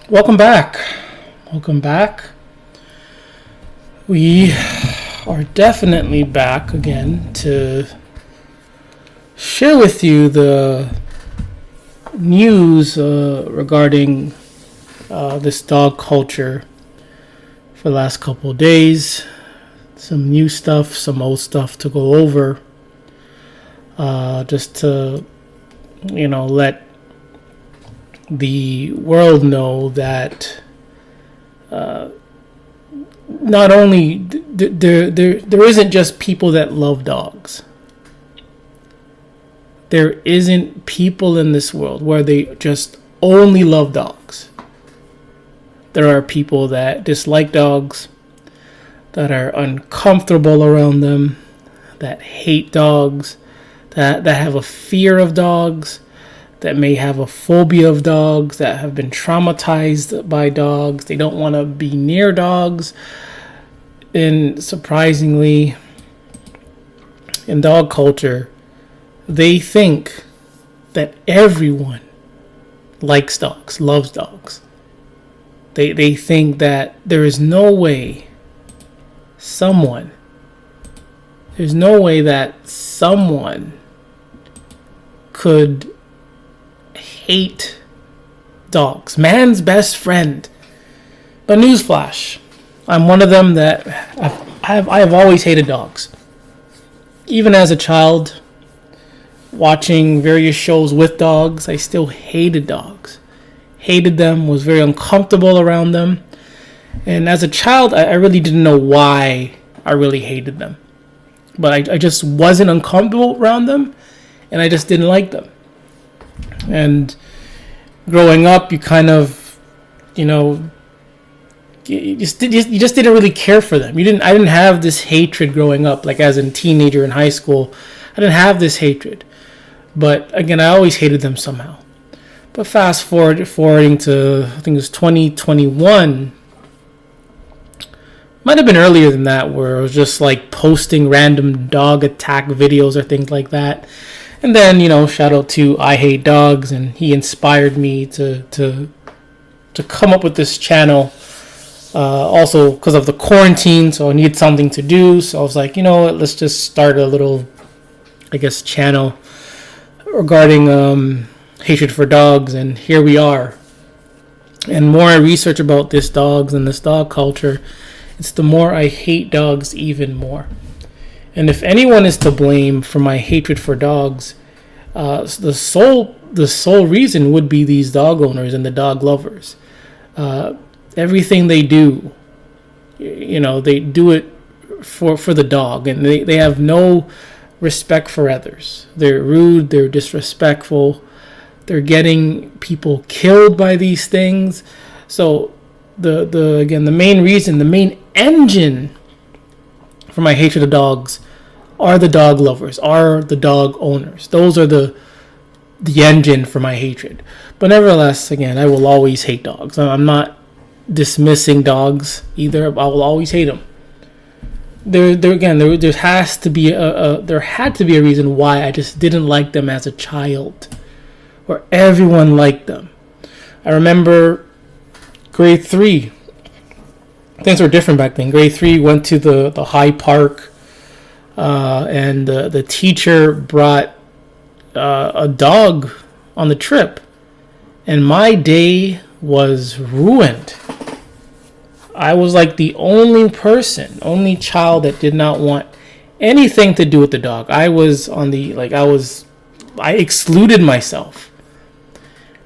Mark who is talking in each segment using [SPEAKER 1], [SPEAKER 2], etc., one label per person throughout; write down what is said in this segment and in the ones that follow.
[SPEAKER 1] Welcome back. Welcome back. We are definitely back again to share with you the news regarding this dog culture for the last couple of days. Some new stuff, some old stuff to go over. Just to, let the world know that not only there isn't just people that love dogs. There isn't people in this world where they just only love dogs. There are people that dislike dogs, that are uncomfortable around them, that hate dogs, that have a fear of dogs, that may have a phobia of dogs, that have been traumatized by dogs. They don't want to be near dogs. And surprisingly, in dog culture, they think that everyone likes dogs, loves dogs. They think that there's no way that someone could hate dogs. Man's best friend. But newsflash, I'm one of them that I have always hated dogs. Even as a child, watching various shows with dogs, I still hated dogs. Hated them, was very uncomfortable around them. And as a child, I really didn't know why I really hated them. But I just wasn't uncomfortable around them, and I just didn't like them. And growing up, you kind of, you just didn't really care for them. I didn't have this hatred growing up, like as a teenager in high school. I didn't have this hatred. But again, I always hated them somehow. But forwarding to, I think it was 2021, might have been earlier than that, where I was just like posting random dog attack videos or things like that. And then, shout out to I Hate Dogs, and he inspired me to come up with this channel. Also because of the quarantine, so I needed something to do. So I was like, let's just start a little, channel regarding hatred for dogs. And here we are. And more I research about this dogs and this dog culture, it's the more I hate dogs even more. And if anyone is to blame for my hatred for dogs, the sole reason would be these dog owners and the dog lovers. Everything they do, they do it for the dog, and they have no respect for others. They're rude, they're disrespectful, they're getting people killed by these things. So the main reason, the main engine for my hatred of dogs are the dog lovers, are the dog owners. Those are the engine for my hatred. But nevertheless, again, I will always hate dogs. I'm not dismissing dogs either. I will always hate them. There had to be a reason why I just didn't like them as a child, where everyone liked them. I remember grade 3. Things were different back then. Grade 3, went to the high park, and the teacher brought a dog on the trip, and my day was ruined. I was like the only child that did not want anything to do with the dog. I excluded myself.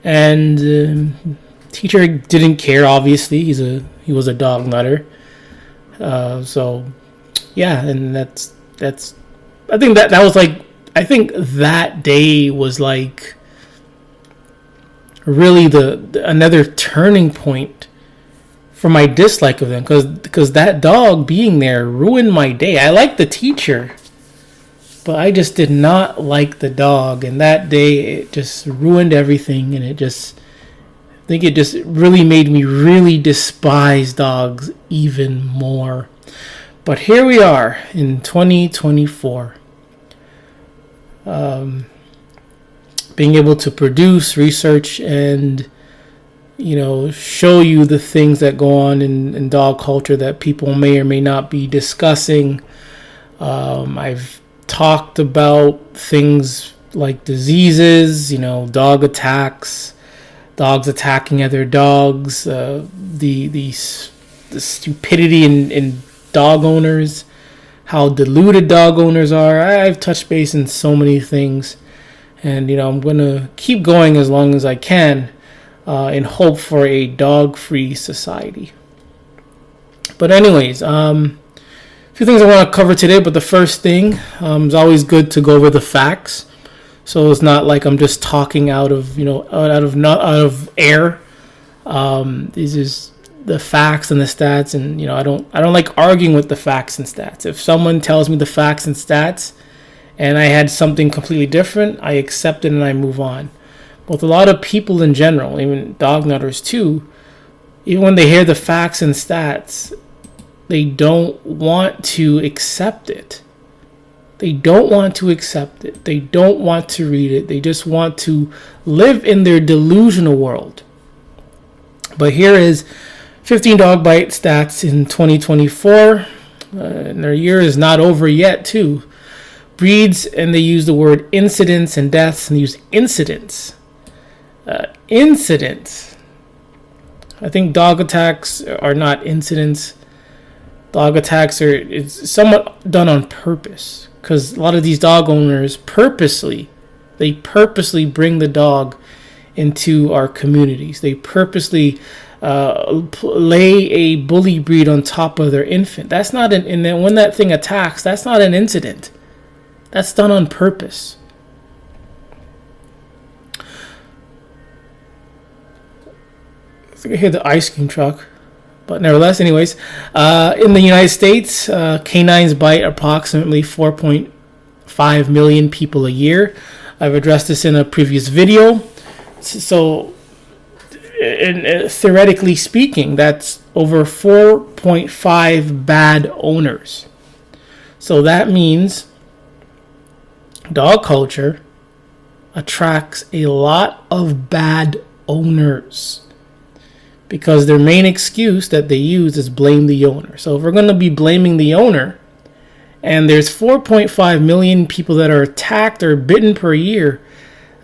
[SPEAKER 1] And teacher didn't care, obviously. He was a dog nutter. So yeah, and that's I think that was like, I think that day was like really another turning point for my dislike of them, because that dog being there ruined my day. I liked the teacher, but I just did not like the dog, and that day it just ruined everything, and I think it just really made me really despise dogs even more. But here we are in 2024. Being able to produce, research, and show you the things that go on in dog culture that people may or may not be discussing. I've talked about things like diseases, dog attacks, dogs attacking other dogs, the stupidity in dog owners, how deluded dog owners are. I've touched base in so many things, and I'm gonna keep going as long as I can, in hope for a dog-free society. But anyways, a few things I want to cover today. But the first thing, it's always good to go over the facts, so it's not like I'm just talking out of air. These is the facts and the stats, and I don't like arguing with the facts and stats. If someone tells me the facts and stats, and I had something completely different, I accept it and I move on. But a lot of people in general, even dog nutters too, even when they hear the facts and stats, they don't want to accept it. They don't want to accept it. They don't want to read it. They just want to live in their delusional world. But here is 15 dog bite stats in 2024. And their year is not over yet, too. Breeds, and they use the word incidents and deaths, and they use incidents. Incidents. I think dog attacks are not incidents. Dog attacks it's somewhat done on purpose, because a lot of these dog owners purposely bring the dog into our communities. They purposely lay a bully breed on top of their infant. That's not and then when that thing attacks, that's not an incident. That's done on purpose. I think I hear the ice cream truck. But nevertheless, anyways, in the United States, canines bite approximately 4.5 million people a year. I've addressed this in a previous video. So, theoretically speaking, that's over 4.5 bad owners. So that means dog culture attracts a lot of bad owners, because their main excuse that they use is blame the owner. So if we're going to be blaming the owner, and there's 4.5 million people that are attacked or bitten per year,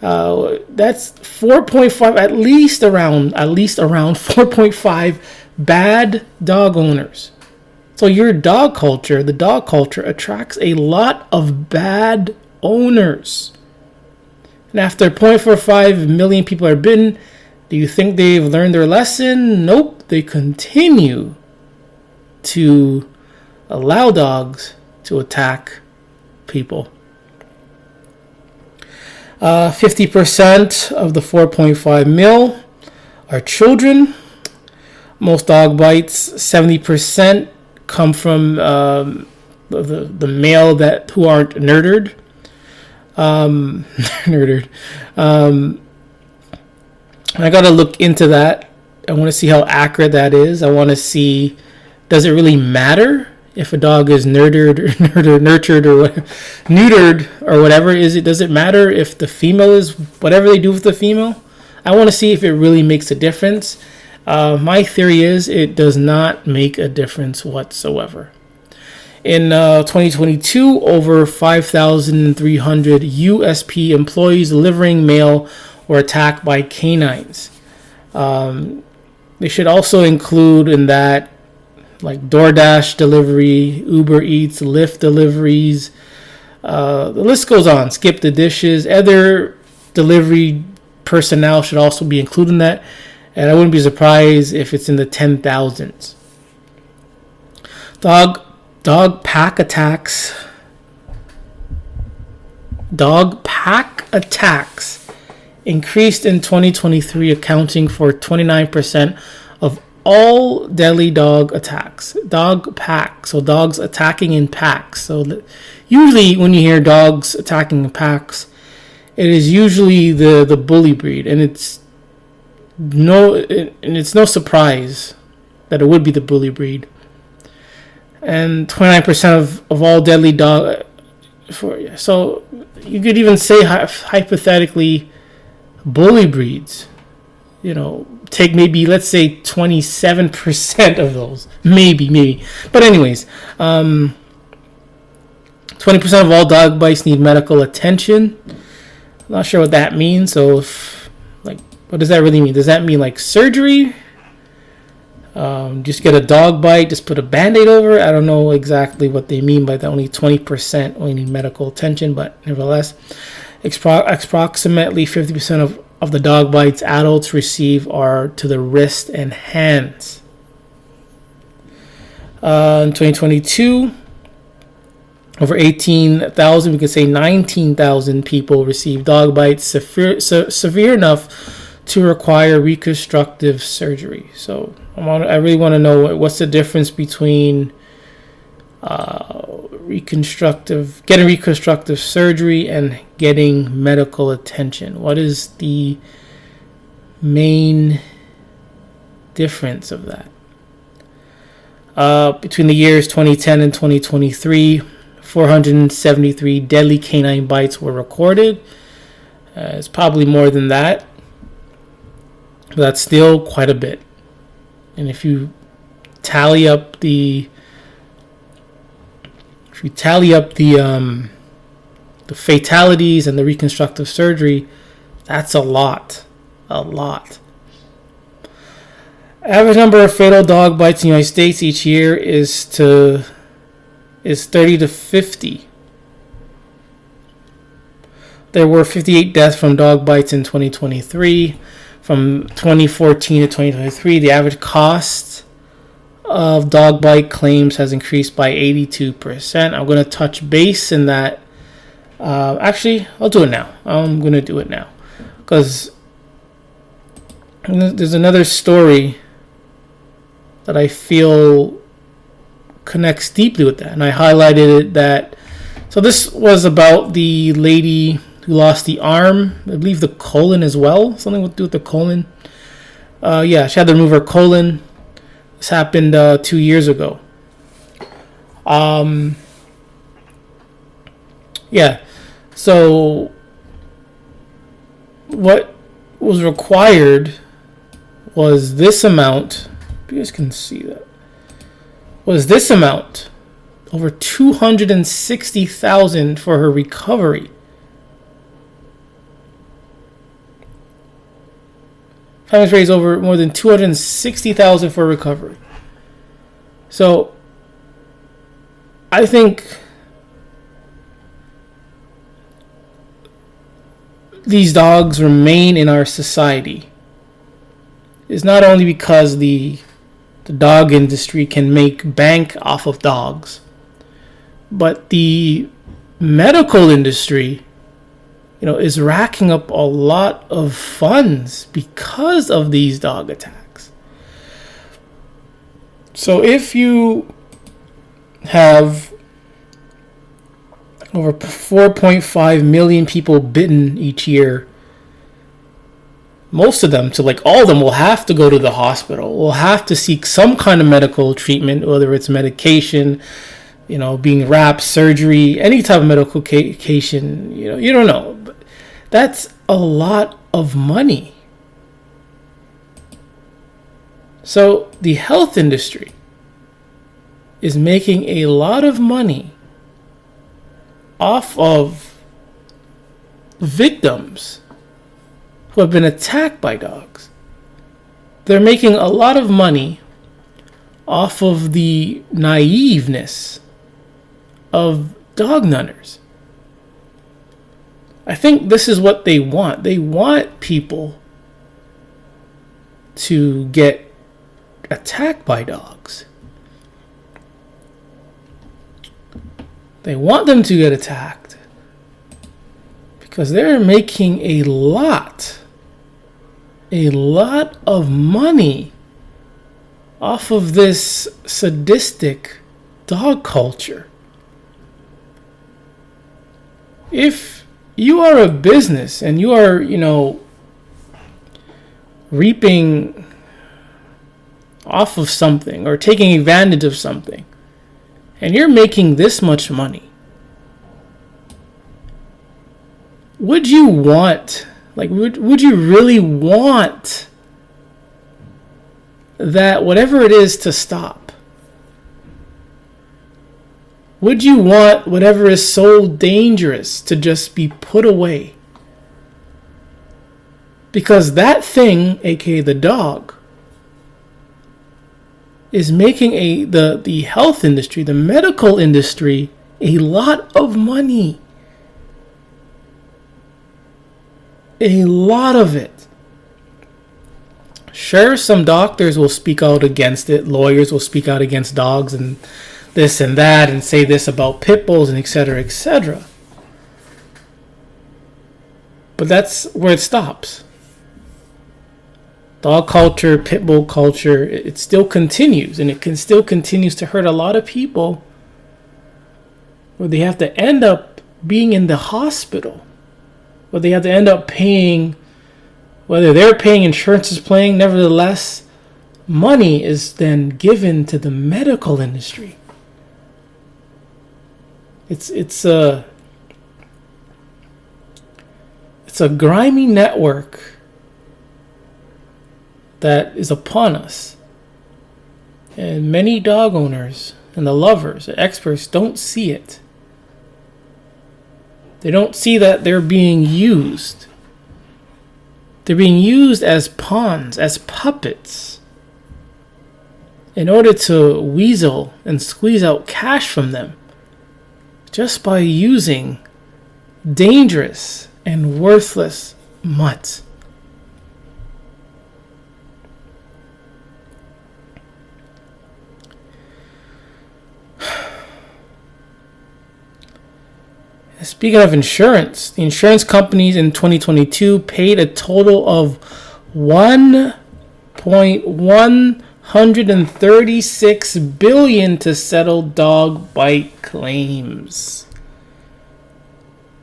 [SPEAKER 1] that's 4.5, at least around 4.5 bad dog owners. So the dog culture attracts a lot of bad owners. And after 0.45 million people are bitten, do you think they've learned their lesson? Nope. They continue to allow dogs to attack people. 50% of the 4.5 mil are children. Most dog bites, 70%, come from the male who aren't nurtured. I got to look into that. I want to see how accurate that is. I want to see, does it really matter if a dog is nurtured or neutered or whatever? Does it matter if the female is whatever they do with the female? I want to see if it really makes a difference. My theory is it does not make a difference whatsoever. In 2022, over 5,300 USP employees delivering mail were attacked by canines. They should also include in that like DoorDash delivery, Uber Eats, Lyft deliveries. The list goes on. Skip the dishes. Other delivery personnel should also be included in that. And I wouldn't be surprised if it's in the 10,000s. Dog pack attacks. Dog pack attacks increased in 2023, accounting for 29% of all deadly dog attacks. Dog pack, so dogs attacking in packs. So usually when you hear dogs attacking in packs, it is usually the bully breed, and it's no surprise that it would be the bully breed. And 29% of all deadly dog. So you could even say hypothetically, bully breeds. take maybe, let's say, 27% of those. Maybe. But anyways, 20% of all dog bites need medical attention. I'm not sure what that means. So, what does that really mean? Does that mean like surgery? Just get a dog bite, just put a Band-Aid over it? I don't know exactly what they mean by that. Only 20% only need medical attention, but nevertheless, approximately 50% of the dog bites adults receive are to the wrist and hands. In 2022, over 18,000, we could say 19,000 people received dog bites severe enough to require reconstructive surgery. So I really want to know what's the difference between getting reconstructive surgery and getting medical attention. What is the main difference of that? Between the years 2010 and 2023, 473 deadly canine bites were recorded. It's probably more than that, but that's still quite a bit. And if you tally up the fatalities and the reconstructive surgery, that's a lot. Average number of fatal dog bites in the United States each year is 30 to 50. There were 58 deaths from dog bites in 2023. From 2014 to 2023, the average cost of dog bite claims has increased by 82%. I'm going to touch base in that. Actually, I'll do it now. I'm going to do it now because there's another story that I feel connects deeply with that, and I highlighted it that. So this was about the lady who lost the arm, I believe the colon as well, something to do with the colon. She had to remove her colon. This happened 2 years ago. So what was required was this amount. You guys can see that. Was this amount, over $260,000 for her recovery. Families raised over more than $260,000 for recovery. So I think these dogs remain in our society is not only because the dog industry can make bank off of dogs, but the medical industry, is racking up a lot of funds because of these dog attacks. So if you have over 4.5 million people bitten each year, most of them, all of them, will have to go to the hospital, will have to seek some kind of medical treatment, whether it's medication, being wrapped, surgery, any type of medication, you don't know. But that's a lot of money. So the health industry is making a lot of money off of victims who have been attacked by dogs. They're making a lot of money off of the naiveness of dog nunners. I think this is what they want. They want people to get attacked by dogs. They want them to get attacked because they're making a lot of money off of this sadistic dog culture. If you are a business and you are, reaping off of something or taking advantage of something, and you're making this much money, would you want, would you really want that whatever it is to stop? Would you want whatever is so dangerous to just be put away? Because that thing, aka the dog, is making the health industry, the medical industry, a lot of money. A lot of it. Sure, some doctors will speak out against it. Lawyers will speak out against dogs and this and that and say this about pit bulls and etc., etc. But that's where it stops. Dog culture, pit bull culture, it still continues, and it still continues to hurt a lot of people where they have to end up being in the hospital, where they have to end up paying, whether they're paying, insurance is paying, nevertheless, money is then given to the medical industry. It's a grimy network that is upon us. And many dog owners and the lovers, the experts, don't see it. They don't see that they're being used. They're being used as pawns, as puppets, in order to weasel and squeeze out cash from them just by using dangerous and worthless mutts. Speaking of insurance, the insurance companies in 2022 paid a total of $1.136 billion to settle dog bite claims.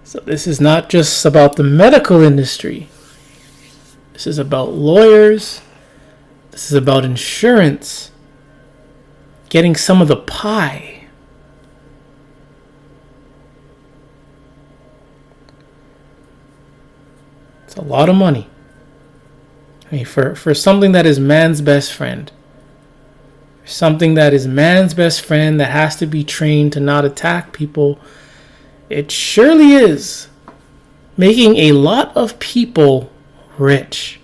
[SPEAKER 1] So this is not just about the medical industry. This is about lawyers. This is about insurance. Getting some of the pie. It's a lot of money. I mean, for something that is man's best friend. Something that is man's best friend that has to be trained to not attack people. It surely is making a lot of people rich.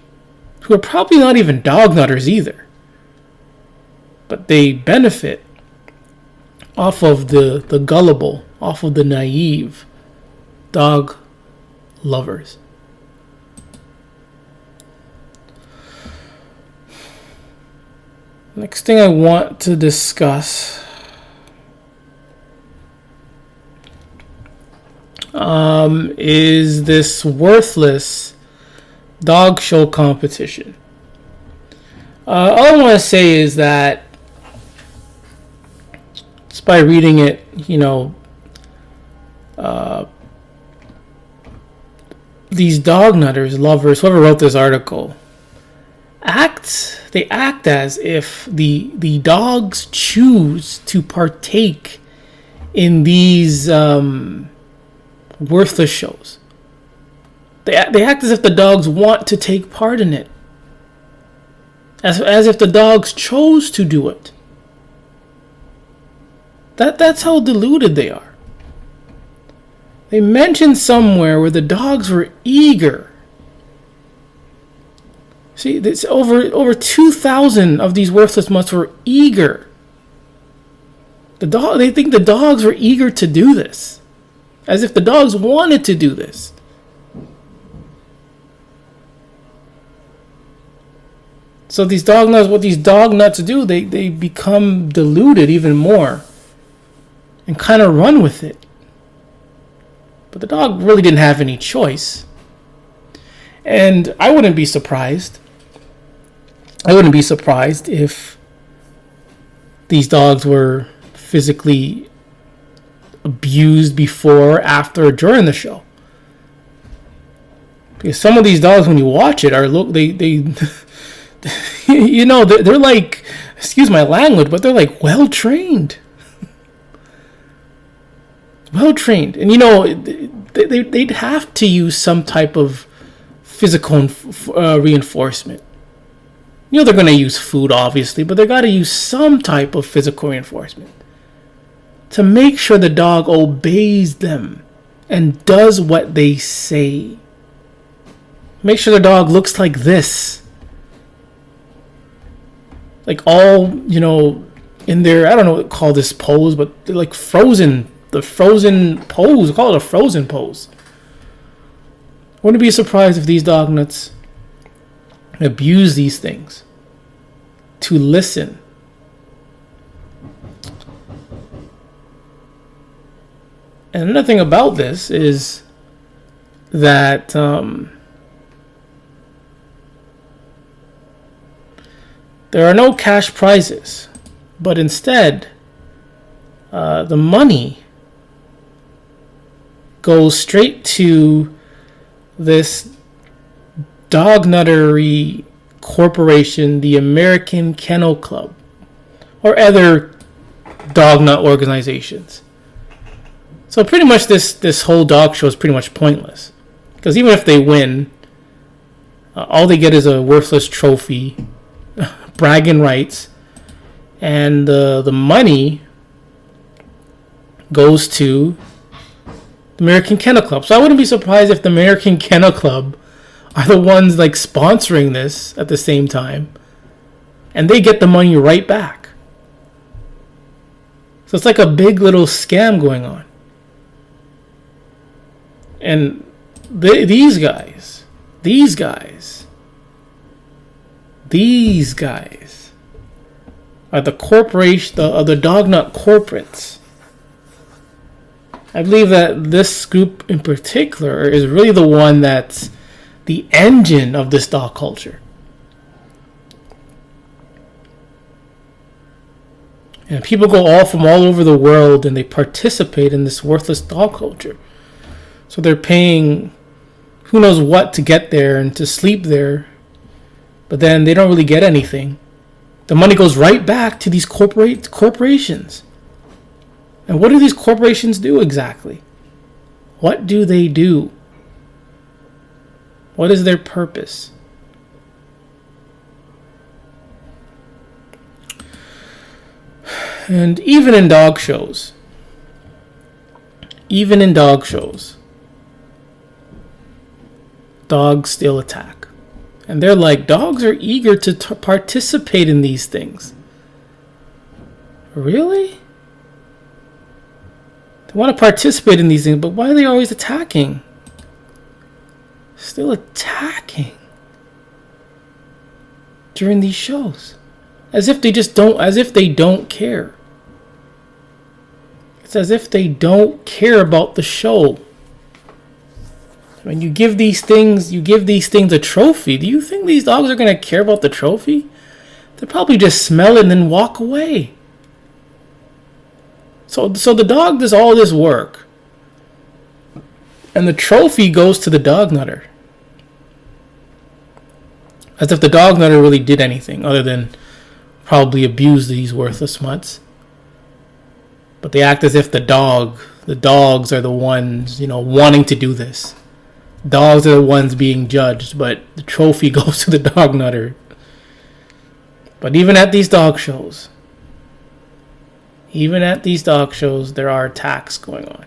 [SPEAKER 1] Who are probably not even dog nutters either. But they benefit off of the gullible, off of the naive dog lovers. Next thing I want to discuss is this worthless dog show competition. All I want to say is that just by reading it, these dog nutters, lovers, whoever wrote this article, they act as if the dogs choose to partake in these worthless shows. They act as if the dogs want to take part in it. As if the dogs chose to do it. That's how deluded they are. They mentioned somewhere where the dogs were eager. See, it's over 2,000 of these worthless mutts were eager. They think the dogs were eager to do this, as if the dogs wanted to do this. So these dog nuts, what these dog nuts do, they become deluded even more, and kind of run with it. But the dog really didn't have any choice, and I wouldn't be surprised. I wouldn't be surprised if these dogs were physically abused before, after, or during the show. Because some of these dogs, when you watch it, they're like, excuse my language, but they're like well trained. Well trained, and they'd have to use some type of physical reinforcement. You know they're going to use food, obviously, but they got to use some type of physical reinforcement to make sure the dog obeys them and does what they say. Make sure the dog looks like this. Like all, in their, I don't know what to call this pose, but they're like frozen. The frozen pose. Call it a frozen pose. Wouldn't be surprised if these dog nuts abuse these things to listen. And another thing about this is that there are no cash prizes, but instead the money goes straight to this dog nuttery corporation, the American Kennel Club, or other dog nut organizations. So pretty much this whole dog show is pretty much pointless, because even if they win, all they get is a worthless trophy, bragging rights, and the money goes to the American Kennel Club. So I wouldn't be surprised if the American Kennel Club are the ones like sponsoring this at the same time, and they get the money right back. So it's like a big little scam going on. And these guys are the corporation, the dog nut corporates. I believe that this group in particular is really the one that's the engine of this dog culture. And people go from all over the world and they participate in this worthless dog culture. So they're paying who knows what to get there and to sleep there, but then they don't really get anything. The money goes right back to these corporations. And what do these corporations do exactly? What do they do? What is their purpose? And even in dog shows, dogs still attack. And they're like, dogs are eager to participate in these things. Really? They want to participate in these things, but why are they always attacking? Still attacking during these shows. As if they don't care. It's as if they don't care about the show. When you give these things a trophy, do you think these dogs are going to care about the trophy? They'll probably just smell it and then walk away. So the dog does all this work, and the trophy goes to the dog nutter. As if the dog nutter really did anything other than probably abuse these worthless mutts. But they act as if the dogs are the ones, wanting to do this. Dogs are the ones being judged, but the trophy goes to the dog nutter. But even at these dog shows, there are attacks going on.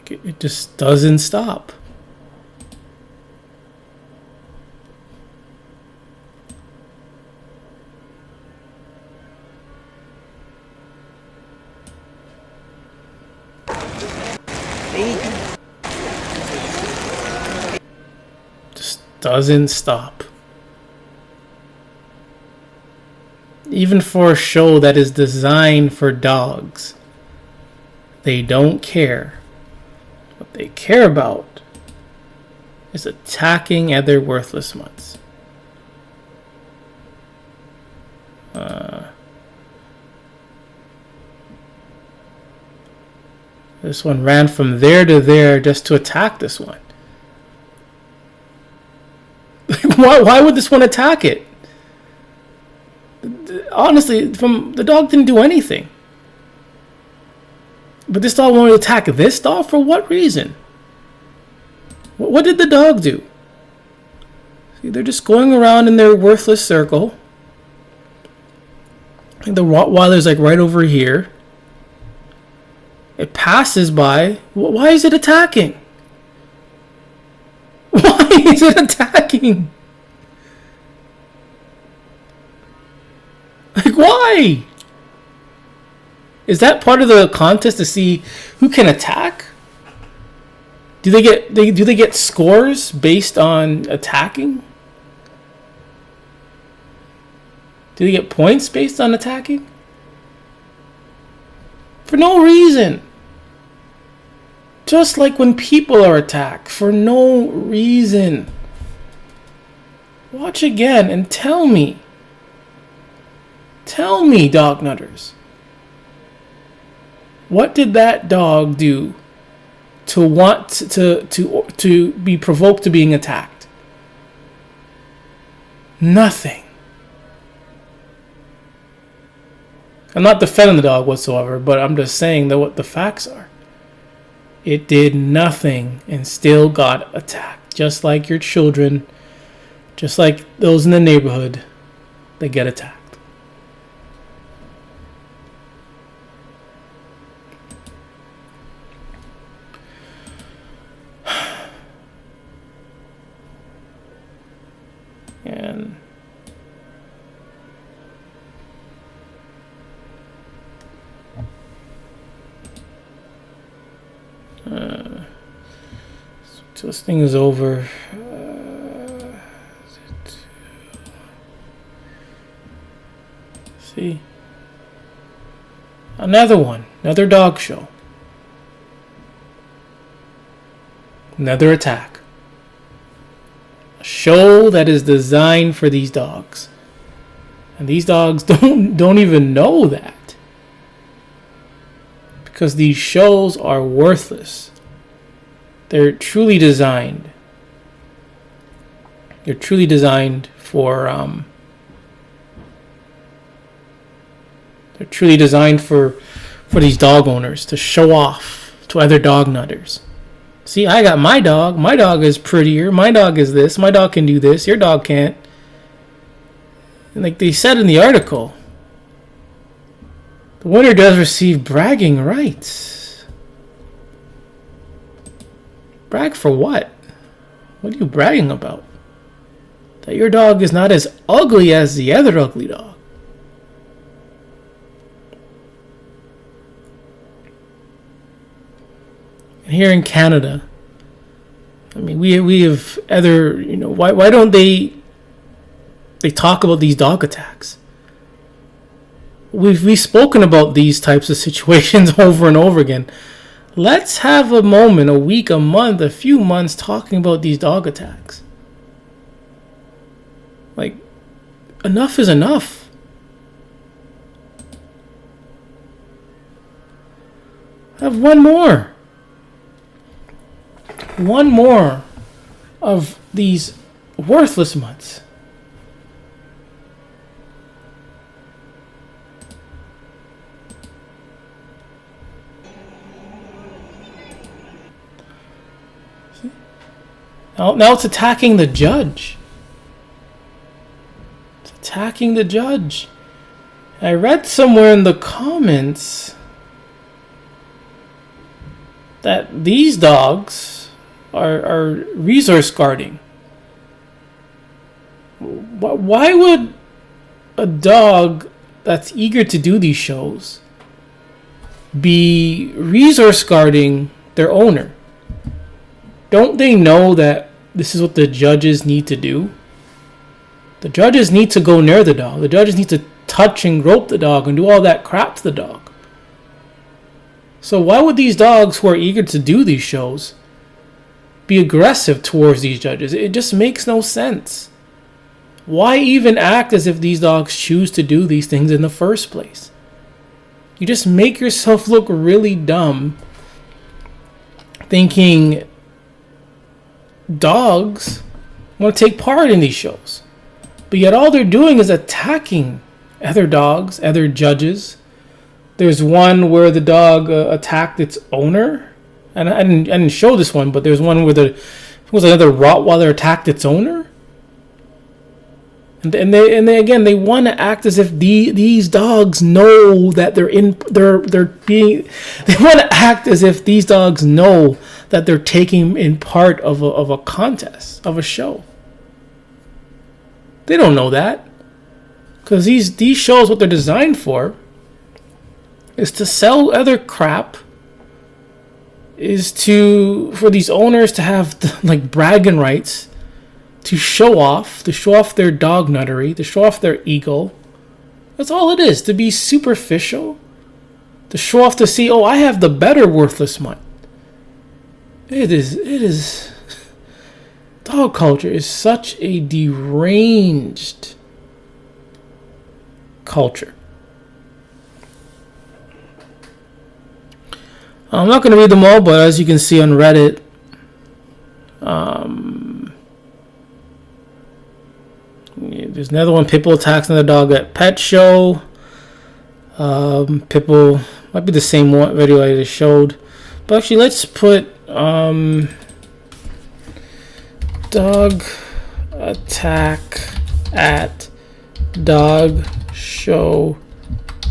[SPEAKER 1] It just doesn't stop. Just doesn't stop. Even for a show that is designed for dogs, they don't care. What they care about is attacking other worthless mutts. This one ran from there to there just to attack this one. Why would this one attack it? Honestly, from the dog didn't do anything. But this dog wanted to attack this dog for what reason? What did the dog do? See, they're just going around in their worthless circle. And the Rottweiler's like right over here. It passes by. Why is it attacking? Why is it attacking? Like, why? Is that part of the contest to see who can attack? Do they get scores based on attacking? Do they get points based on attacking? For no reason. Just like when people are attacked, for no reason. Watch again and tell me. Tell me, dog nutters. What did that dog do to want to be provoked to being attacked? Nothing. I'm not defending the dog whatsoever, but I'm just saying that what the facts are. It did nothing and still got attacked. Just like your children, just like those in the neighborhood, they get attacked. And so this thing is over. See, another one, another dog show, another attack. A show that is designed for these dogs, and these dogs don't even know that, because these shows are worthless. They're truly designed. They're truly designed for they're truly designed for these dog owners to show off to other dog nutters. See, I got my dog. My dog is prettier. My dog is this. My dog can do this. Your dog can't. And like they said in the article, the winner does receive bragging rights. Brag for what? What are you bragging about? That your dog is not as ugly as the other ugly dog. And here in Canada, I mean, we have other, why don't they talk about these dog attacks? We've spoken about these types of situations over and over again. Let's have a moment, a week, a month, a few months talking about these dog attacks. Like, enough is enough. I have one more. One more of these worthless mutts. Now it's attacking the judge. It's attacking the judge. I read somewhere in the comments that these dogs are resource guarding. Why would a dog that's eager to do these shows be resource guarding their owner? Don't they know that this is what the judges need to do? The judges need to go near the dog. The judges need to touch and grope the dog and do all that crap to the dog. So why would these dogs who are eager to do these shows be aggressive towards these judges? It just makes no sense. Why even act as if these dogs choose to do these things in the first place? You just make yourself look really dumb thinking dogs want to take part in these shows. But yet all they're doing is attacking other dogs, other judges. There's one where the dog attacked its owner, and I didn't show this one, but there's one where it was another Rottweiler attacked its owner, and they again they want to act as if these dogs know that they're being they want to act as if these dogs know that they're taking in part of a contest, of a show. They don't know that, because these shows, what they're designed for is to sell other crap, is for these owners to have like bragging rights, to show off their dog nuttery, to show off their ego. That's all it is, to be superficial, to show off, to see, oh, I have the better worthless mutt. It is dog culture is such a deranged culture. I'm not going to read them all, but as you can see on Reddit, there's another one. Pitbull attacks another dog at pet show. Pitbull might be the same one video I just showed, but actually let's put dog attack at dog show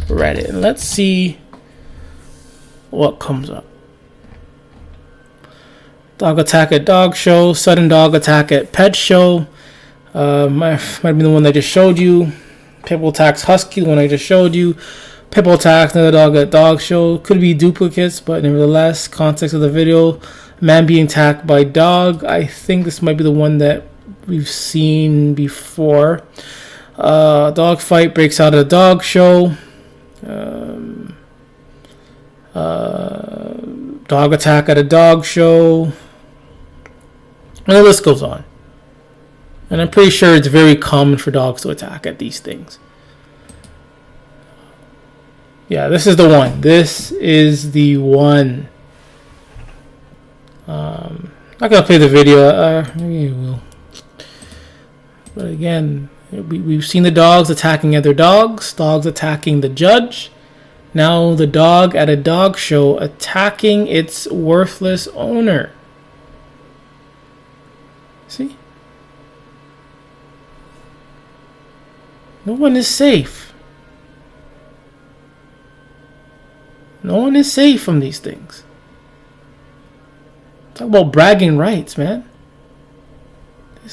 [SPEAKER 1] Reddit, and let's see what comes up. Dog attack at dog show, sudden dog attack at pet show. Might be the one I just showed you. Pitbull attacks husky, the one I just showed you. Pitbull attacks another dog at dog show. Could be duplicates, but nevertheless, context of the video. Man being attacked by dog. I think this might be the one that we've seen before. Dog fight breaks out at a dog show. Dog attack at a dog show. And the list goes on. And I'm pretty sure it's very common for dogs to attack at these things. Yeah, this is the one. This is the one. Not gonna play the video. Maybe I will. But again, we've seen the dogs attacking other dogs. Dogs attacking the judge. Now the dog at a dog show attacking its worthless owner. See? No one is safe. No one is safe from these things. Talk about bragging rights, man.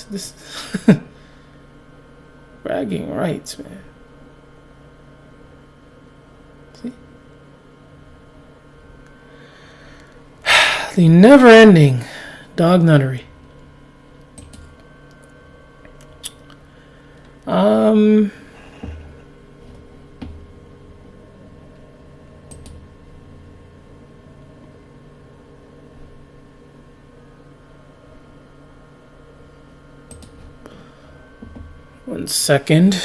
[SPEAKER 1] This bragging rights, man. See? The never-ending dog nuttery. 1 second.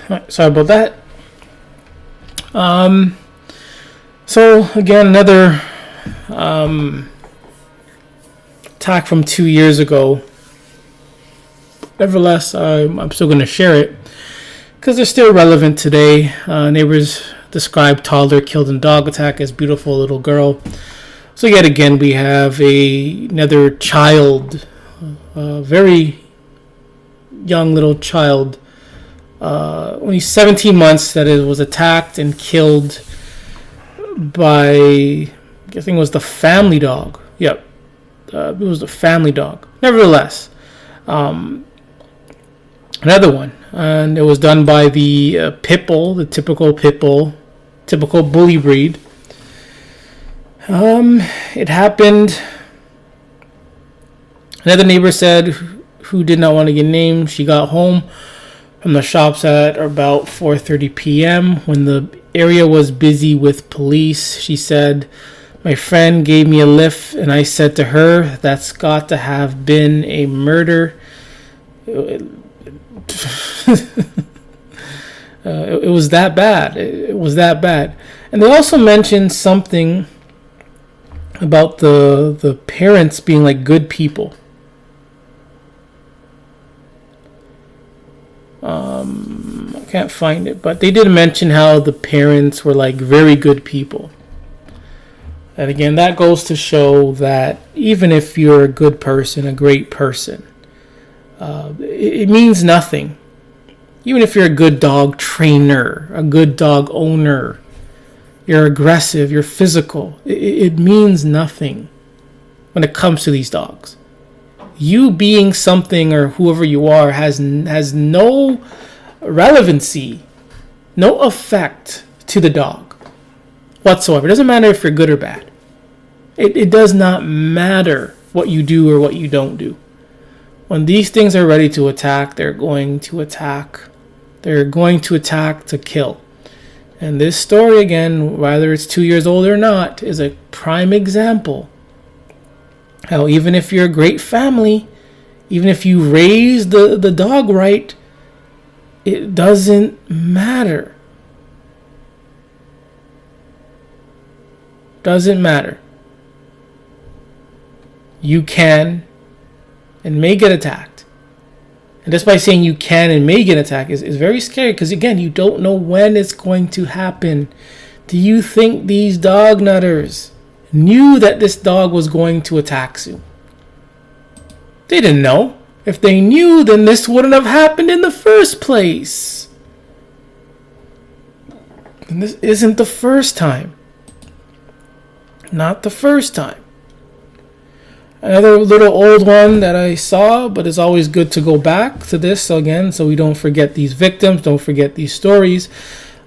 [SPEAKER 1] Right, sorry about that. So again, another attack from 2 years ago. Nevertheless, I'm still going to share it because they're still relevant today. Neighbors describe toddler killed in dog attack as beautiful little girl. So yet again, we have another child, very young little child, only 17 months, that it was attacked and killed by, I think it was the family dog. Yep, it was the family dog. Nevertheless, another one, and it was done by the pit bull, the typical pit bull, typical bully breed. It happened Another neighbor said, who did not want to get named, she got home from the shops at about 4:30 p.m. when the area was busy with police. She said, my friend gave me a lift and I said to her, that's got to have been a murder. It was that bad. It was that bad. And they also mentioned something about the parents being like good people. I can't find it, but they did mention how the parents were like very good people. And again, that goes to show that even if you're a good person, a great person, it means nothing. Even if you're a good dog trainer, a good dog owner, you're aggressive, you're physical, it means nothing when it comes to these dogs. You being something or whoever you are has no relevancy, no effect to the dog whatsoever. It doesn't matter if you're good or bad. It does not matter what you do or what you don't do. When these things are ready to attack, they're going to attack. They're going to attack to kill. And this story, again, whether it's 2 years old or not, is a prime example. How even if you're a great family, even if you raise the dog right, it doesn't matter. Doesn't matter. You can and may get attacked. And just by saying you can and may get attacked is very scary, because again, you don't know when it's going to happen. Do you think these dog nutters knew that this dog was going to attack soon? They didn't know. If they knew, then this wouldn't have happened in the first place. And this isn't the first time. Not the first time. Another little old one that I saw, but it's always good to go back to this so we don't forget these victims, don't forget these stories.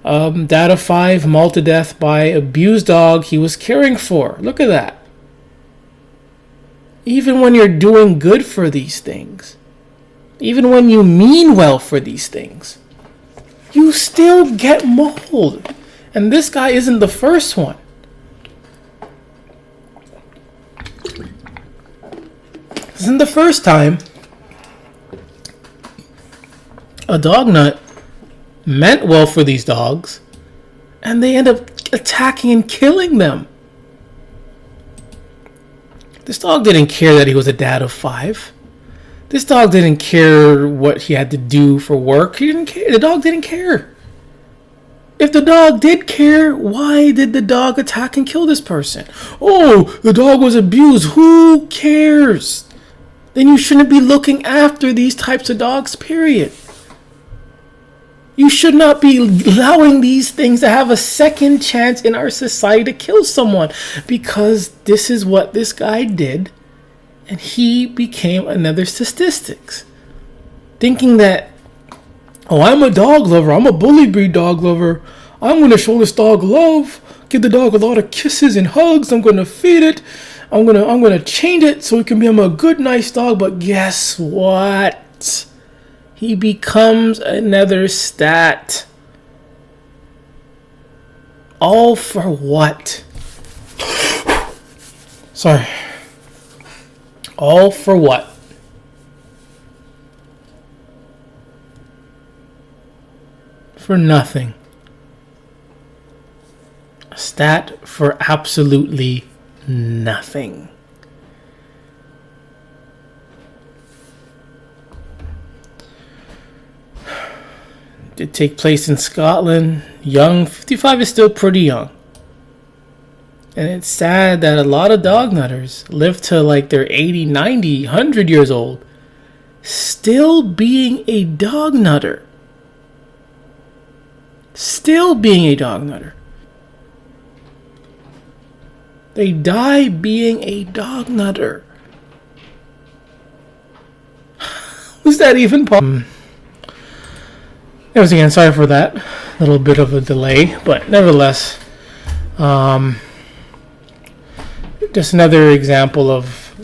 [SPEAKER 1] Dad of 5 mauled to death by abused dog he was caring for. Look at that. Even when you're doing good for these things, even when you mean well for these things, you still get mauled. And this guy isn't the first one. This isn't the first time a dog nut meant well for these dogs and they end up attacking and killing them. This dog didn't care that he was a dad of 5. This dog didn't care what he had to do for work. He didn't care. The dog didn't care. If the dog did care, why did the dog attack and kill this person? Oh, the dog was abused. Who cares? Then you shouldn't be looking after these types of dogs, period. You should not be allowing these things to have a second chance in our society to kill someone, because this is what this guy did, and he became another statistics. Thinking that, oh, I'm a dog lover, I'm a bully breed dog lover, I'm going to show this dog love, give the dog a lot of kisses and hugs, I'm going to feed it, I'm going to change it so it can become a good, nice dog. But guess what? He becomes another stat. All for what? Sorry. All for what? For nothing. A stat for absolutely nothing. Did take place in Scotland. Young, 55 is still pretty young. And it's sad that a lot of dog nutters live to like they're 80, 90, 100 years old, still being a dog nutter. Still being a dog nutter. They die being a dog nutter. Was that even possible? Anyways, again, sorry for that little bit of a delay, but nevertheless, just another example of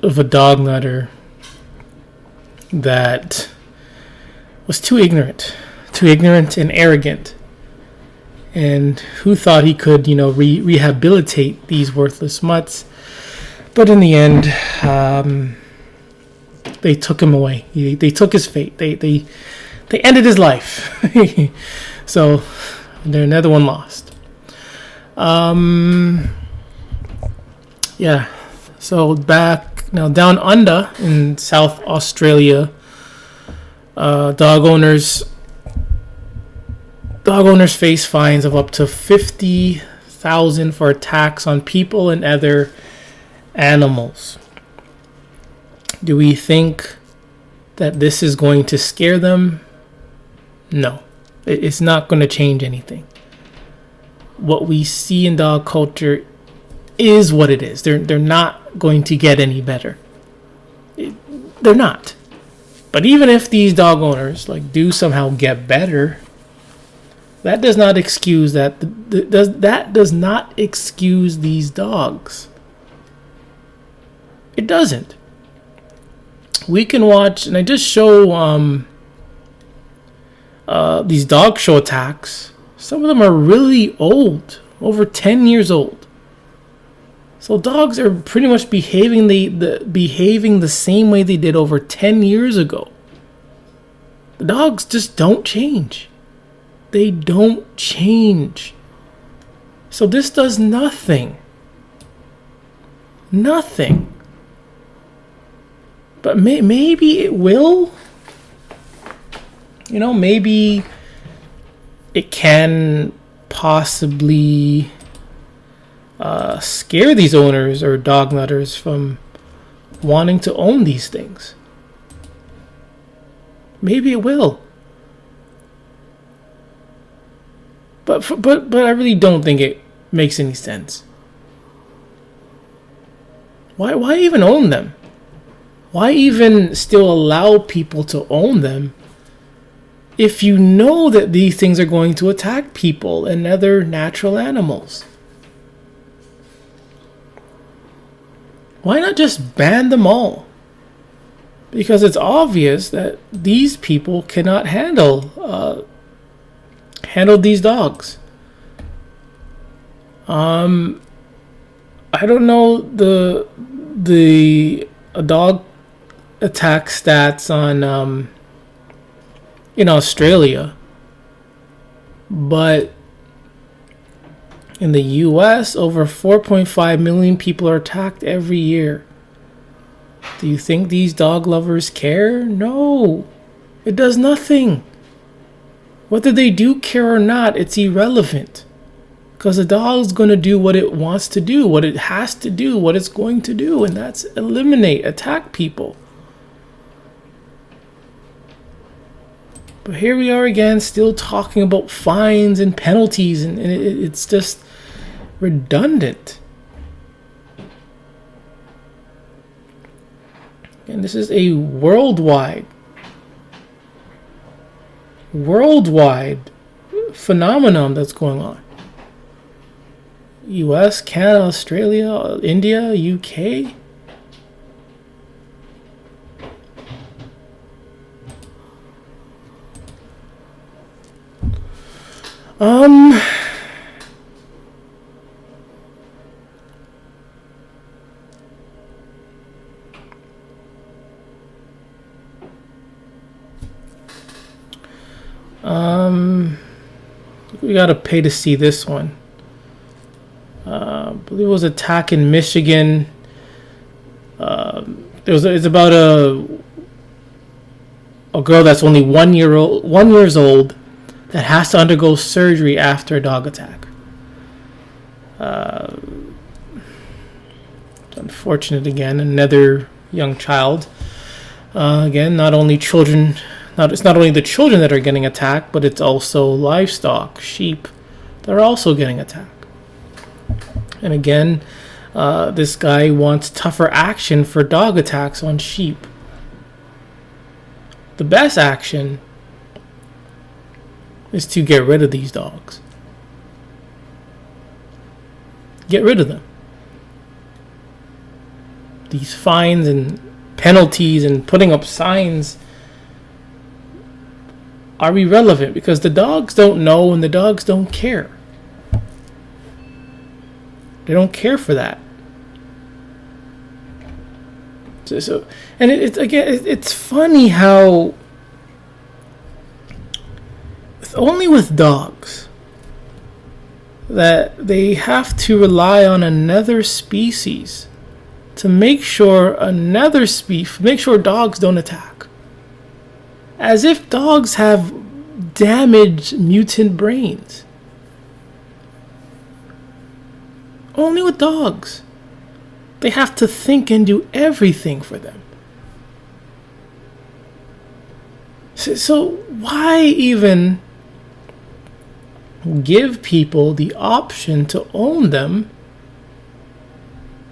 [SPEAKER 1] of a dog nutter that was too ignorant and arrogant. And who thought he could, rehabilitate these worthless mutts? But in the end, they took him away. They took his fate. They ended his life. So another one lost. Yeah. So back now down under in South Australia, dog owners face fines of up to $50,000 for attacks on people and other animals. Do we think that this is going to scare them? No. It's not going to change anything. What we see in dog culture is what it is. They're not going to get any better. They're not. But even if these dog owners do somehow get better, that does not excuse that does not excuse these dogs. It doesn't. We can watch, and I just show these dog show attacks. Some of them are really old, over 10 years old. So dogs are pretty much behaving the same way they did over 10 years ago. The dogs just don't change. They don't change. So this does nothing. Nothing. But maybe it will. Maybe it can possibly scare these owners or dog nutters from wanting to own these things. Maybe it will. But I really don't think it makes any sense. Why even own them? Why even still allow people to own them if you know that these things are going to attack people and other natural animals? Why not just ban them all? Because it's obvious that these people cannot handle these dogs. I don't know the dog attack stats on in Australia, but in the US, over 4.5 million people are attacked every year. Do you think these dog lovers care? No, it does nothing. Whether they do care or not, it's irrelevant. Because the dog's going to do what it wants to do, what it has to do, what it's going to do, and that's attack people. But here we are again, still talking about fines and penalties, and it's just redundant. And this is a worldwide phenomenon that's going on. US, Canada, Australia, India, UK. We gotta pay to see this one. I believe it was an attack in Michigan. It's about a girl that's only 1 year old that has to undergo surgery after a dog attack. It's unfortunate again. Another young child. Again, it's not only the children that are getting attacked, but it's also livestock, sheep, that are also getting attacked. And again, this guy wants tougher action for dog attacks on sheep. The best action is to get rid of these dogs. Get rid of them. these fines and penalties and putting up signs are irrelevant, because the dogs don't know and the dogs don't care. They don't care for that. So and it's funny how it's only with dogs that they have to rely on another species to make sure dogs don't attack. As if dogs have damaged mutant brains. Only with dogs. They have to think and do everything for them. So why even give people the option to own them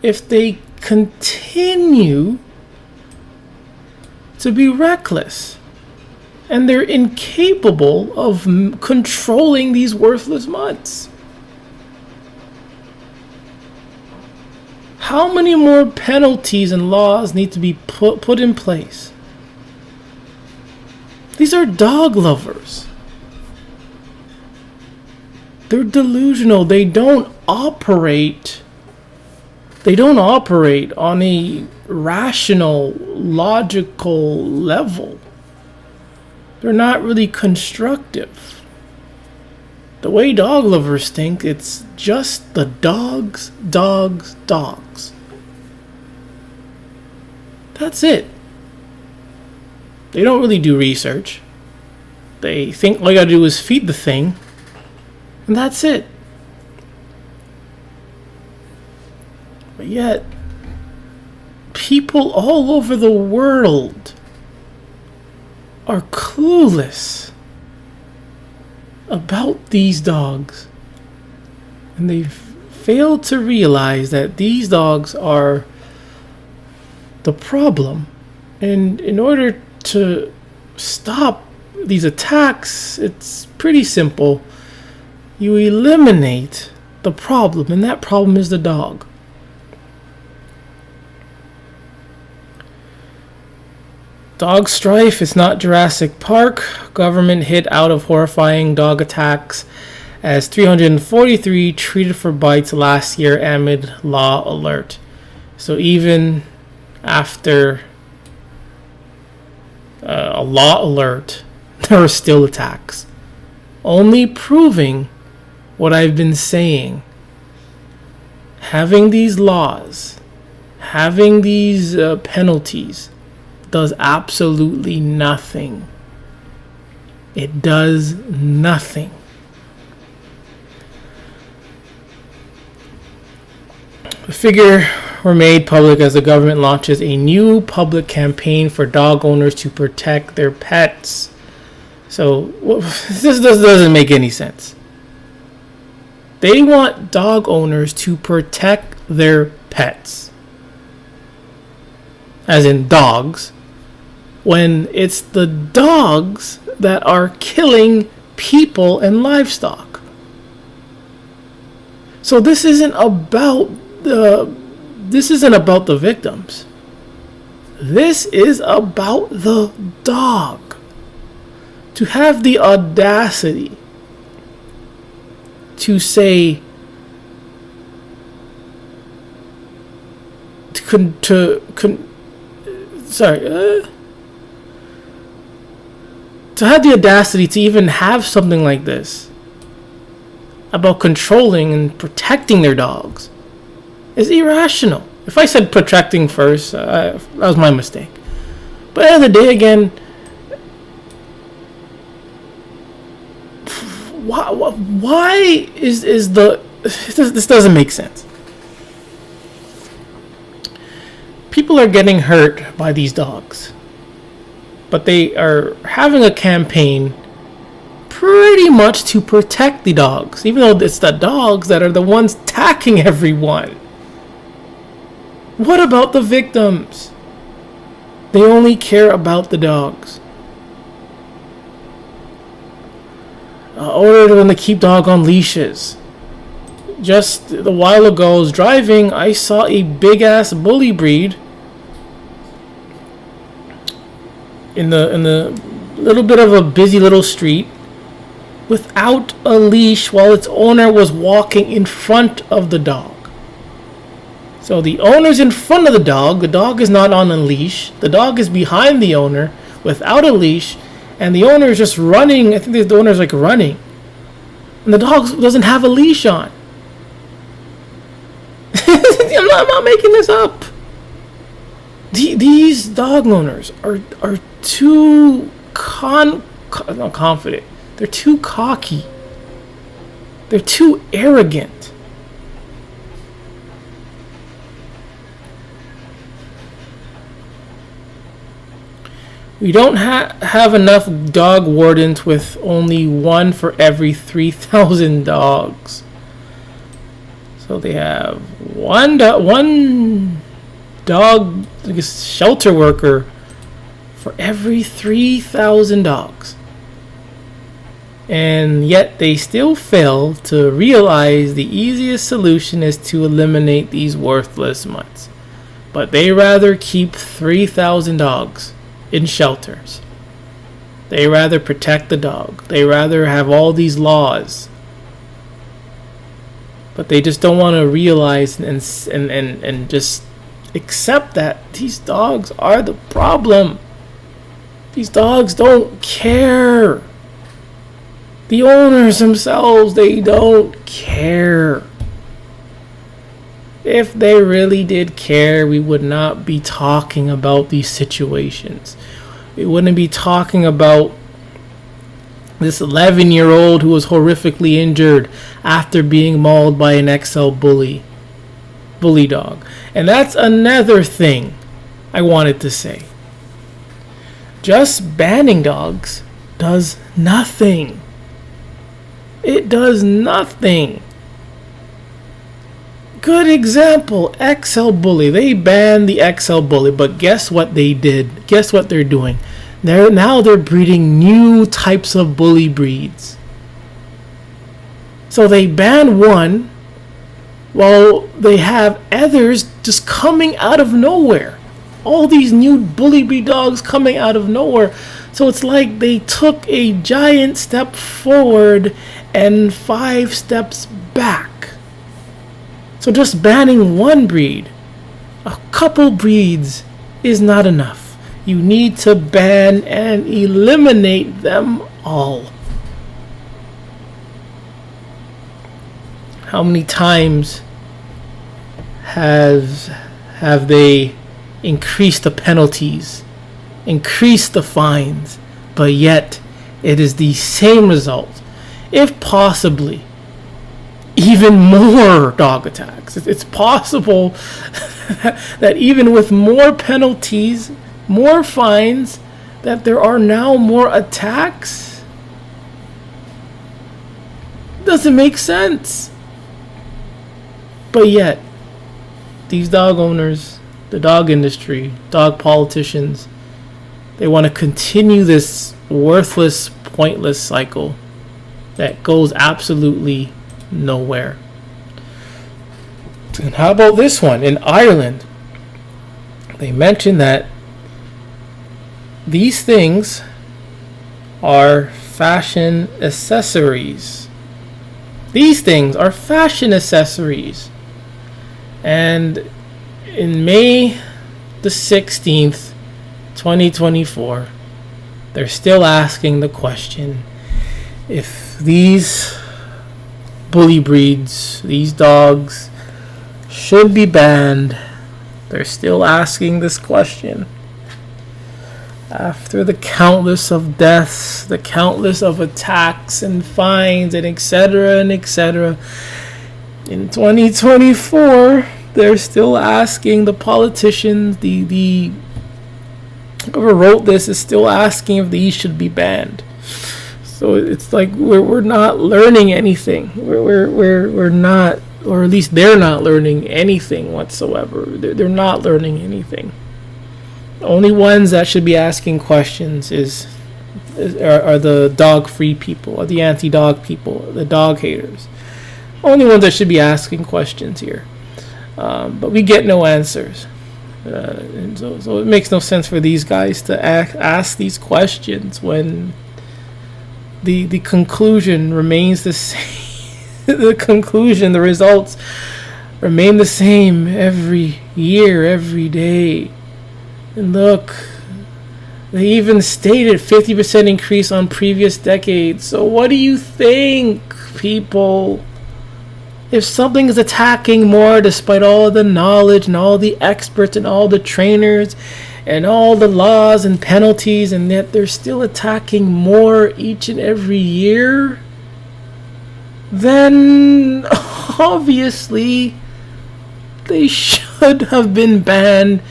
[SPEAKER 1] if they continue to be reckless and they're incapable of controlling these worthless mutts? How many more penalties and laws need to be put in place? These are dog lovers. They're delusional. They don't operate on a rational, logical level. They're not really constructive. The way dog lovers think, it's just the dogs. That's it. They don't really do research. They think all you gotta do is feed the thing, and that's it. But yet, people all over the world are clueless about these dogs. And they've failed to realize that these dogs are the problem. And in order to stop these attacks, it's pretty simple. You eliminate the problem, and that problem is the dog. Dog strife is not Jurassic Park. Government hit out of horrifying dog attacks as 343 treated for bites last year amid law alert. So even after a law alert, there are still attacks. Only proving what I've been saying. Having these laws, having these penalties does absolutely nothing. It does nothing. The figure were made public as the government launches a new public campaign for dog owners to protect their pets. So this doesn't make any sense. They want dog owners to protect their pets, as in dogs, when it's the dogs that are killing people and livestock. So this isn't about the victims. This is about the dog. To have the audacity to say to have the audacity to even have something like this about controlling and protecting their dogs is irrational. If I said protecting first, that was my mistake. But at the end of the day, again, why is this doesn't make sense. People are getting hurt by these dogs, but they are having a campaign pretty much to protect the dogs, even though it's the dogs that are the ones attacking everyone. What about the victims? They only care about the dogs. Ordered them to keep dog on leashes. Just a while ago, I was driving, I saw a big ass bully breed in the little bit of a busy little street without a leash while its owner was walking in front of the dog. So the owner's in front of the dog is not on a leash, the dog is behind the owner without a leash, and the owner is just running. I think the owner's like running, and the dog doesn't have a leash on. I'm not making this up. These dog owners are too not confident. They're too cocky. They're too arrogant. We don't have enough dog wardens with only one for every 3,000 dogs. So they have one dog, I guess, shelter worker for every 3,000 dogs. And yet they still fail to realize the easiest solution is to eliminate these worthless mutts. But they rather keep 3,000 dogs in shelters. They rather protect the dog. They rather have all these laws. But they just don't want to realize and just accept that these dogs are the problem. These dogs don't care. The owners themselves, they don't care. If they really did care, we would not be talking about these situations. We wouldn't be talking about this 11-year-old who was horrifically injured after being mauled by an XL bully dog. And that's another thing I wanted to say. Just banning dogs does nothing. It does nothing. Good example, XL bully. They banned the XL bully, but guess what they did? Guess what they're doing? They're breeding new types of bully breeds. So they ban one while they have others just coming out of nowhere. All these new bully breed dogs coming out of nowhere. So it's like they took a giant step forward and 5 steps back. So just banning one breed, a couple breeds, is not enough. You need to ban and eliminate them all. How many times have they increased the penalties, increased the fines, but yet it is the same result, if possibly even more dog attacks. It's possible that even with more penalties, more fines, that there are now more attacks. Doesn't make sense. But yet, these dog owners, the dog industry, dog politicians, they want to continue this worthless, pointless cycle that goes absolutely nowhere. And how about this one? In Ireland, they mentioned that these things are fashion accessories. These things are fashion accessories. And in May the 16th, 2024, they're still asking the question if these bully breeds, these dogs, should be banned. They're still asking this question. After the countless of deaths, the countless of attacks and fines and etc. and etc. In 2024, they're still asking the politicians, the whoever wrote this is still asking if these should be banned. So it's like we're not learning anything. We're not, or at least they're not learning anything whatsoever. They're not learning anything. The only ones that should be asking questions are the dog-free people, or the anti-dog people, the dog haters. Only ones that should be asking questions here. But we get no answers. And so it makes no sense for these guys to ask these questions when the conclusion remains the same. The results remain the same every year, every day. And look, they even stated 50% increase on previous decades. So what do you think, people? If something is attacking more despite all the knowledge and all the experts and all the trainers and all the laws and penalties, and yet they're still attacking more each and every year, then obviously they should have been banned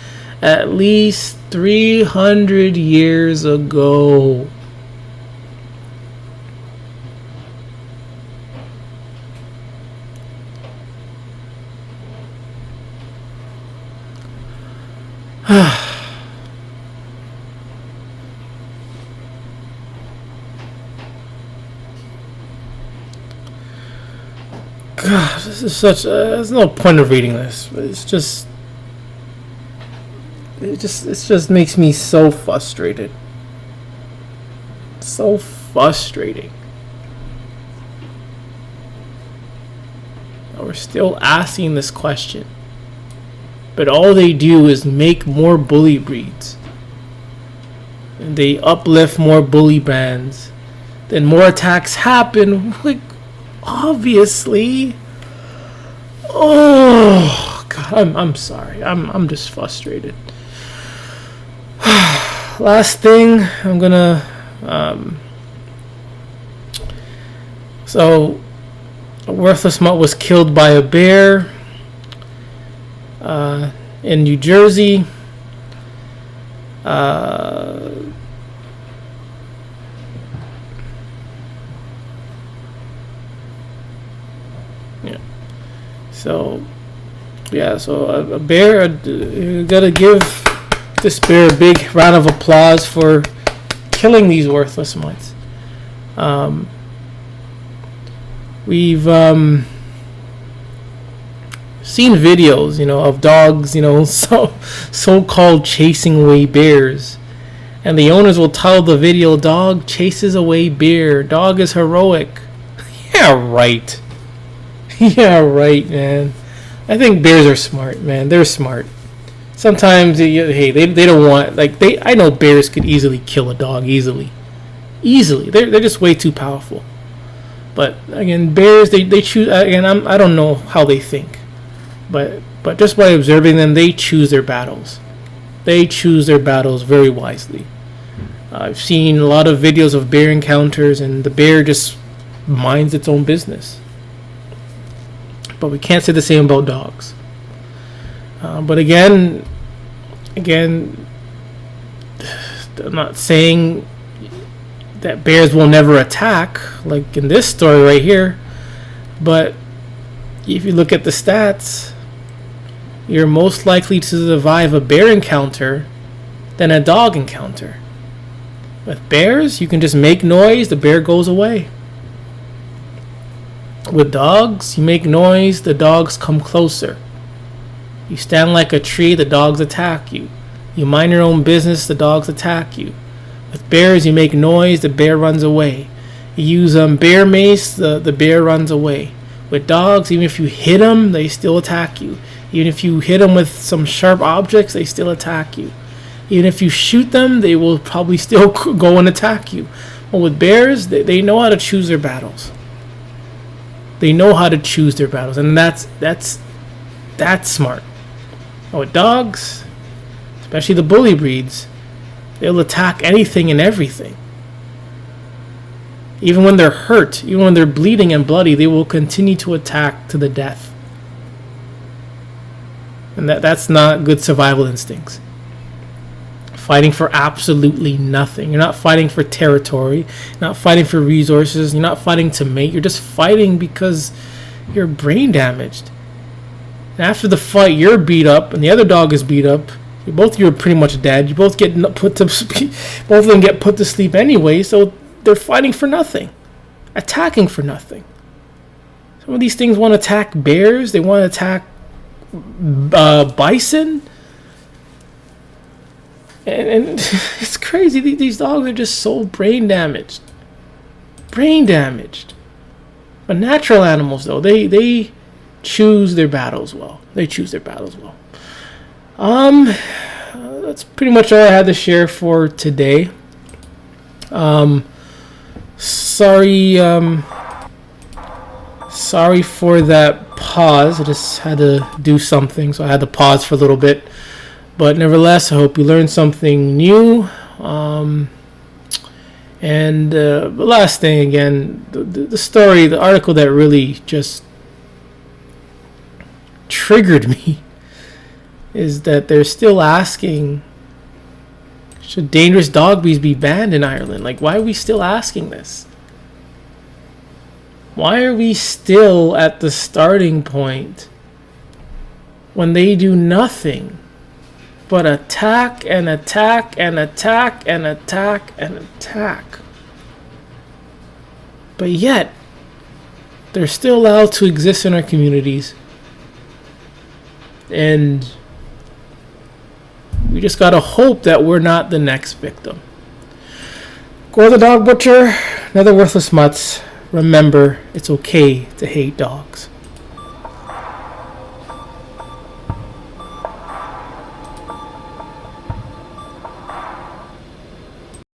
[SPEAKER 1] at least 300 years ago. God, this is such. There's no point of reading this, but it just makes me so frustrated. So frustrating. We're still asking this question, but all they do is make more bully breeds. And they uplift more bully bands. Then more attacks happen. Like, obviously. Oh God, I'm sorry. I'm just frustrated. Last thing, I'm gonna. So, a worthless mutt was killed by a bear in New Jersey. So a bear, you gotta give this bear a big round of applause for killing these worthless mutts. We've seen videos, of dogs, so-called chasing away bears. And the owners will tell the video, dog chases away bear. Dog is heroic. Yeah, right. Yeah, right, man. I think bears are smart, man. They're smart. Sometimes, they don't want, I know bears could easily kill a dog, easily. They're just way too powerful. But, again, bears, they choose, again, I don't know how they think. But just by observing them, they choose their battles. They choose their battles very wisely. I've seen a lot of videos of bear encounters, and the bear just minds its own business. But we can't say the same about dogs. But again, I'm not saying that bears will never attack, like in this story right here. But if you look at the stats, you're most likely to survive a bear encounter than a dog encounter. With bears, you can just make noise, the bear goes away. With dogs, you make noise, the dogs come closer. You stand like a tree, the dogs attack you. You mind your own business, the dogs attack you. With bears, you make noise, the bear runs away. You use bear mace, the bear runs away. With dogs, even if you hit them, they still attack you. Even if you hit them with some sharp objects, they still attack you. Even if you shoot them, they will probably still go and attack you. But with bears, they know how to choose their battles. They know how to choose their battles, and that's smart. But with dogs, especially the bully breeds, they'll attack anything and everything. Even when they're hurt, even when they're bleeding and bloody, they will continue to attack to the death. And that's not good survival instincts. Fighting for absolutely nothing. You're not fighting for territory. You're not fighting for resources. You're not fighting to mate. You're just fighting because you're brain damaged. And after the fight, you're beat up and the other dog is beat up. You're pretty much dead. You both get both of them get put to sleep anyway. So they're fighting for nothing, attacking for nothing. Some of these things want to attack bears. They want to attack bison. And it's crazy. These dogs are just so brain damaged. Brain damaged. But natural animals, though, they choose their battles well. That's pretty much all I had to share for today. Sorry for that pause. I just had to do something, so I had to pause for a little bit. But nevertheless, I hope you learned something new. And the last thing, again, the story, the article that really just triggered me is that they're still asking, should dangerous dog breeds be banned in Ireland? Like, why are we still asking this? Why are we still at the starting point when they do nothing but attack and attack and attack and attack and attack? But yet, they're still allowed to exist in our communities. And we just gotta hope that we're not the next victim. Gore the Dog Butcher, another worthless mutts. Remember, it's okay to hate dogs.